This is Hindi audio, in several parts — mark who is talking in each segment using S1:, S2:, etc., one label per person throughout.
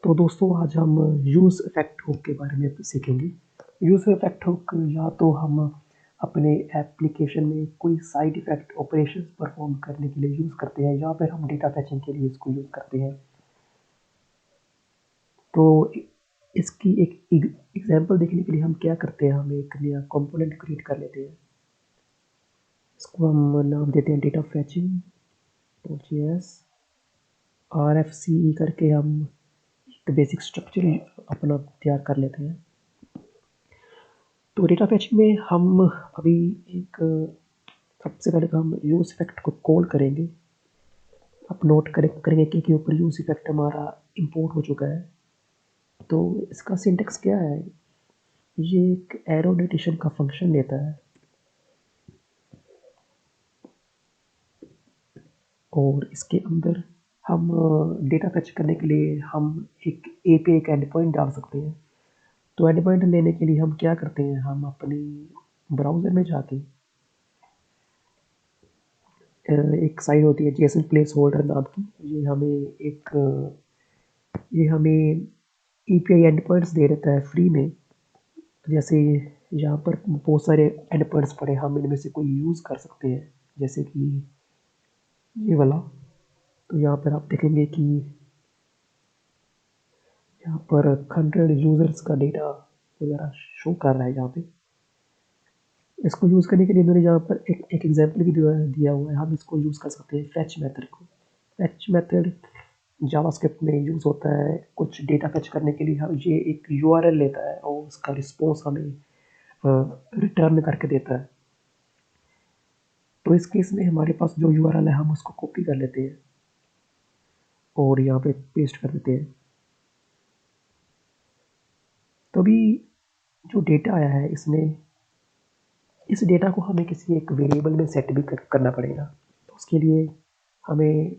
S1: तो दोस्तों आज हम यूज़ इफ़ेक्ट हुक के बारे में सीखेंगे। यूज़ इफ़ेक्ट हुक या तो हम अपने एप्लीकेशन में कोई साइड इफ़ेक्ट ऑपरेशंस परफॉर्म करने के लिए यूज़ करते हैं या फिर हम डेटा फैचिंग के लिए इसको यूज़ करते हैं। तो इसकी एक एग्जांपल देखने के लिए हम क्या करते हैं, हम एक नया कंपोनेंट क्रिएट कर लेते हैं। इसको हम नाम देते हैं डेटा फैचिंग .js RFCE करके हम एक बेसिक स्ट्रक्चर अपना तैयार कर लेते हैं। तो डेटा फैचिंग में हम अभी एक सबसे पहले तो हम यूज़ इफ़ेक्ट को कॉल करेंगे। आप नोट करेंगे कि ऊपर यूज़ इफ़ेक्ट हमारा इंपोर्ट हो चुका है। तो इसका सिंटेक्स क्या है, ये एक एरोनेटेशन का फंक्शन लेता है और इसके अंदर हम डेटा फैच करने के लिए हम एक API का एंड पॉइंट डाल सकते हैं। तो एंड पॉइंट लेने के लिए हम क्या करते हैं, हम अपने ब्राउज़र में जाके एक साइट होती है जेसन प्लेस होल्डर नाम की, ये हमें API एंड पॉइंट्स दे देता है फ्री में। जैसे यहाँ पर बहुत सारे एंड पॉइंट्स पड़े, हम इनमें से कोई यूज़ कर सकते हैं, जैसे कि ये वाला। तो यहाँ पर आप देखेंगे कि यहाँ पर 100 यूज़र्स का डेटा वगैरह शो कर रहा है यहाँ पे। इसको यूज़ करने के लिए मैंने यहाँ पर एक एग्जांपल भी दिया हुआ है। हम इसको यूज़ कर सकते हैं फैच मेथड को। फैच मेथड जावास्क्रिप्ट में यूज़ होता है कुछ डेटा फैच करने के लिए। हम ये एक URL लेता है और उसका रिस्पॉन्स हमें रिटर्न करके देता है। तो इस केस में हमारे पास जो URL है हम उसको कॉपी कर लेते हैं और यहाँ पे पेस्ट कर देते हैं। तो अभी जो डेटा आया है इसमें इस डेटा को हमें किसी एक वेरिएबल में सेट भी करना पड़ेगा। तो उसके लिए हमें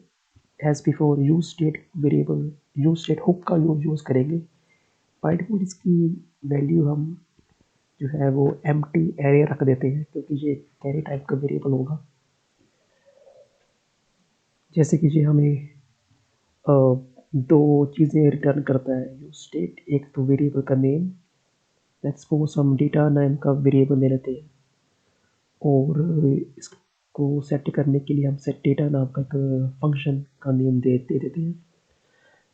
S1: as before use state variable use state hook का यूज़ करेंगे। बाय डिफॉल्ट इसकी वैल्यू हम जो है वो एम्प्टी एरे रख देते हैं क्योंकि ये एरे टाइप का वेरिएबल होगा। जैसे कि ये हमें दो चीज़ें रिटर्न करता है यूज स्टेट। एक तो वेरिएबल का नेम, लेट्स सपोज हम डेटा नाम का वेरिएबल ले लेते हैं और इसको सेट करने के लिए हम सेट डेटा नाम का एक फंक्शन का नेम दे देते हैं।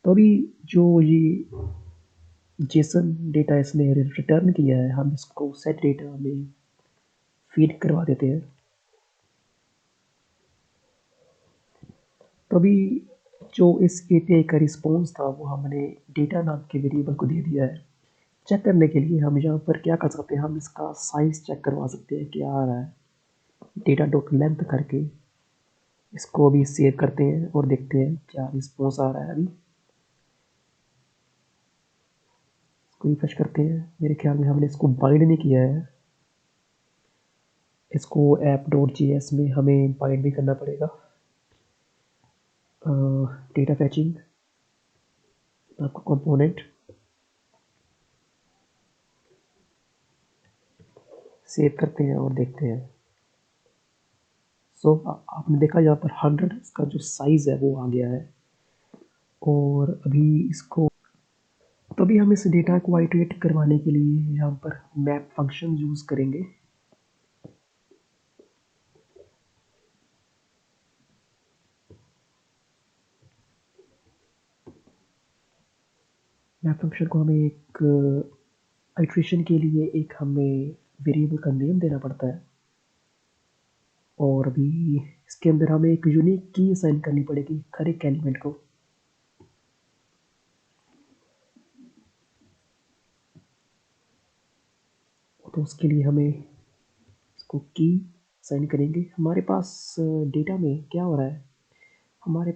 S1: तो अभी जो ये जेसन डेटा इसने रिटर्न किया है हम इसको सेट डेटा में फीड करवा देते हैं। तो अभी जो इस API का रिस्पॉन्स था वो हमने डेटा नाम के वेरिएबल को दे दिया है। चेक करने के लिए हम यहाँ पर क्या कर सकते हैं, हम इसका साइज चेक करवा सकते हैं क्या आ रहा है। डेटा डॉट लेंथ करके इसको अभी सेव करते हैं और देखते हैं क्या रिस्पॉन्स आ रहा है। अभी इसको रिफ्रेश करते हैं। मेरे ख्याल में हमने इसको बाइंड नहीं किया है, इसको app.js में हमें बाइंड भी करना पड़ेगा। डेटा फैचिंग आपका कंपोनेंट सेव करते हैं और देखते हैं। सो आपने देखा यहाँ पर 100 इसका जो साइज़ है वो आ गया है। और अभी इसको तो अभी हम इस डेटा को आइटरेट करवाने के लिए यहाँ पर मैप फंक्शन यूज़ करेंगे। मैप फंक्शन को हमें एक आइट्रेशन के लिए एक हमें वेरिएबल का नेम देना पड़ता है और अभी इसके अंदर हमें एक यूनिक की असाइन करनी पड़ेगी हर एक एलिमेंट को। तो उसके लिए हमें इसको की असाइन करेंगे। हमारे पास डेटा में क्या हो रहा है, हमारे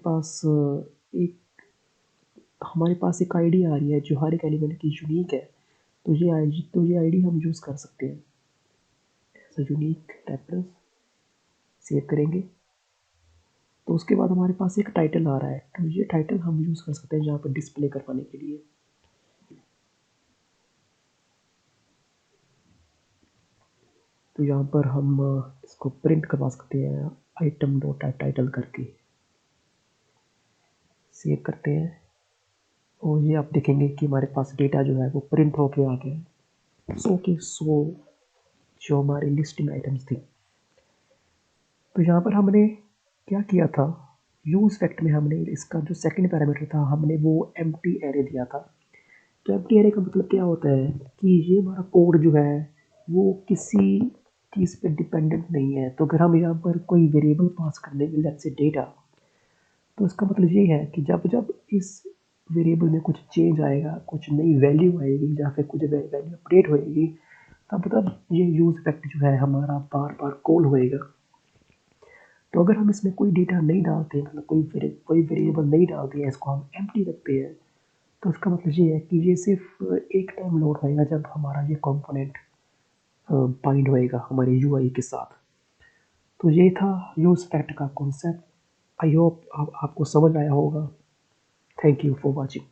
S1: पास एक आईडी आ रही है जो हर एक एलिमेंट की यूनिक है। तो ये आईडी हम यूज़ कर सकते हैं as a unique reference. Save करेंगे तो उसके बाद हमारे पास एक टाइटल आ रहा है। तो ये टाइटल हम यूज़ कर सकते हैं यहाँ पर डिस्प्ले करवाने के लिए। तो यहाँ पर हम इसको प्रिंट करवा सकते हैं आइटम डॉट टाइटल करके। सेव करते हैं और ये आप देखेंगे कि हमारे पास डेटा जो है वो प्रिंट होके आ गया है। 100 के 100 जो हमारी लिस्ट में आइटम्स थी। तो यहाँ पर हमने क्या किया था, यूज़ फैक्ट में हमने इसका जो सेकंड पैरामीटर था हमने वो एम्प्टी एरे दिया था। तो एम्प्टी एरे का मतलब क्या होता है कि ये हमारा कोड जो है वो किसी चीज़ पे डिपेंडेंट नहीं है। तो अगर हम यहाँ पर कोई वेरिएबल पास कर देंगे लेट्स से डेटा, तो इसका मतलब ये है कि जब जब इस वेरिएबल में कुछ चेंज आएगा, कुछ नई वैल्यू आएगी या फिर कुछ वैल्यू अपडेट होएगी, तब तब ये यूज़ फैक्ट जो है हमारा बार बार कॉल होएगा। तो अगर हम इसमें कोई डेटा नहीं डालते हैं, मतलब कोई वेरिएबल नहीं डालते हैं, इसको हम एम्प्टी रखते हैं, तो इसका मतलब ये है कि ये सिर्फ एक टाइम लोड होएगा जब हमारा ये कंपोनेंट बाइंड होएगा हमारे यूआई के साथ। तो ये था यूज़ फैक्ट का कॉन्सेप्ट। आई होप आपको समझ आया होगा। Thank you for watching.